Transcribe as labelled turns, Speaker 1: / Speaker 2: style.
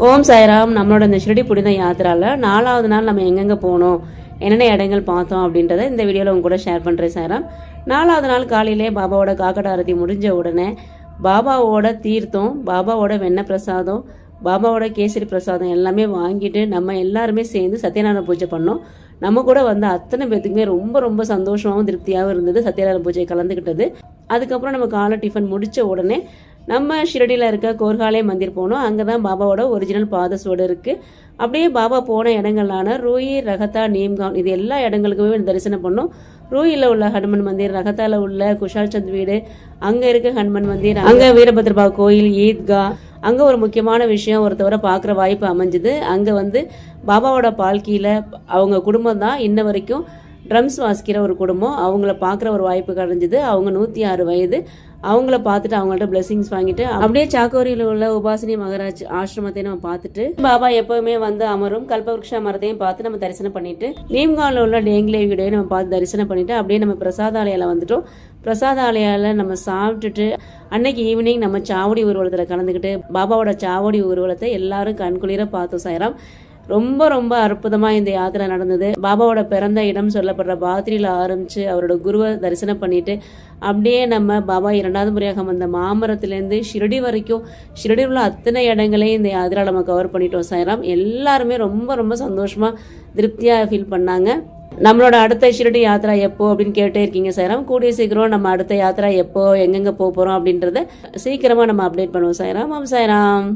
Speaker 1: ஓம் சாய்ராம். நம்மளோட இந்த ஷிரடி புனித யாத்திரால 4வது நாள் நம்ம எங்கெங்க போனோம், என்னென்ன இடங்கள் பார்த்தோம் அப்படின்றத இந்த வீடியோவில் உங்க கூட ஷேர் பண்ணுறேன் சாய்ராம். 4வது நாள் காலையிலே பாபாவோட காக்கட ஆரத்தி முடிஞ்ச உடனே பாபாவோட தீர்த்தம், பாபாவோட வெண்ணெய் பிரசாதம், பாபாவோட கேசரி பிரசாதம் எல்லாமே வாங்கிட்டு நம்ம எல்லாருமே சேர்ந்து சத்யநாராயண பூஜை பண்ணோம். நம்ம கூட வந்து அத்தனை பேத்துக்குமே ரொம்ப ரொம்ப சந்தோஷமாகவும் திருப்தியாகவும் இருந்தது சத்யநாராயண பூஜை கலந்துக்கிட்டது. அதுக்கப்புறம் நம்ம காலை டிஃபன் முடித்த உடனே நம்ம ஷிரடியில் இருக்க கோர்ஹாலே மந்திர் போனோம். அங்கே தான் பாபாவோட ஒரிஜினல் பாதசுவடு இருக்குது. அப்படியே பாபா போன இடங்களான ரூயி, ரகத்தா, நீம்கான் இது எல்லா இடங்களுக்குமே தரிசனம் பண்ணோம். ரூயில் உள்ள ஹனுமன் மந்திர், ரகத்தால உள்ள குஷால் சந்த் வீடு, அங்கே இருக்க ஹனுமன் மந்திர், அங்கே வீரபத்ரபா கோயில், ஈத்கா, அங்கே ஒரு முக்கியமான விஷயம் ஒருத்தவரை பார்க்குற வாய்ப்பு அமைஞ்சுது. அங்கே வந்து பாபாவோட பால்கியில் அவங்க குடும்பம் தான் இன்ன வரைக்கும் ட்ரம்ஸ் வாசிக்கிற ஒரு குடும்பம். அவங்கள பார்க்குற ஒரு வாய்ப்பு கிடைஞ்சிது. அவங்க 106 வயது. அவங்கள பார்த்துட்டு அவங்கள்ட்ட பிளெஸிங்ஸ் வாங்கிட்டு அப்படியே சாக்கோரியில் உள்ள உபாசினி மகராஜ் ஆசிரமத்தையும் நம்ம பார்த்துட்டு பாபா எப்பவுமே வந்து அமரும் கல்பவருஷா மரத்தையும் பார்த்து நம்ம தரிசனம் பண்ணிட்டு நீம்கானில் உள்ள டேங்லே வீடையும் நம்ம பார்த்து தரிசனம் பண்ணிட்டு அப்படியே நம்ம பிரசாதாலயால வந்துட்டோம். பிரசாதாலயால நம்ம சாப்பிட்டுட்டு அன்னைக்கு ஈவினிங் நம்ம சாவடி ஊர்வலத்தில் கலந்துக்கிட்டு பாபாவோட சாவடி ஊர்வலத்தை எல்லாரும் கண்குளிர பார்த்தோம் சாய்ராம். ரொம்ப ரொம்ப அற்புதமாக இந்த யாத்திரை நடந்தது. பாபாவோட பிறந்த இடம் சொல்லப்படுற பாத்ரியில் ஆரம்பித்து அவரோட குருவை தரிசனம் பண்ணிட்டு அப்படியே நம்ம பாபா 2வது முறையாக வந்த மாமரத்துலேருந்து ஷிரடி வரைக்கும் ஷிரடியில் உள்ள அத்தனை இடங்களையும் இந்த யாத்திரை நம்ம கவர் பண்ணிட்டோம் சாய்ராம். எல்லாருமே ரொம்ப ரொம்ப சந்தோஷமாக திருப்தியாக ஃபீல் பண்ணாங்க. நம்மளோட அடுத்த ஷிரடி யாத்திரா எப்போ அப்படின்னு கேட்டே இருக்கீங்க சாய்ராம். கூடிய சீக்கிரம் நம்ம அடுத்த யாத்திரா எப்போ எங்கெங்கே போக போகிறோம் அப்படின்றத சீக்கிரமாக நம்ம அப்டேட் பண்ணுவோம் சாய்ராம். சாய்ராம்.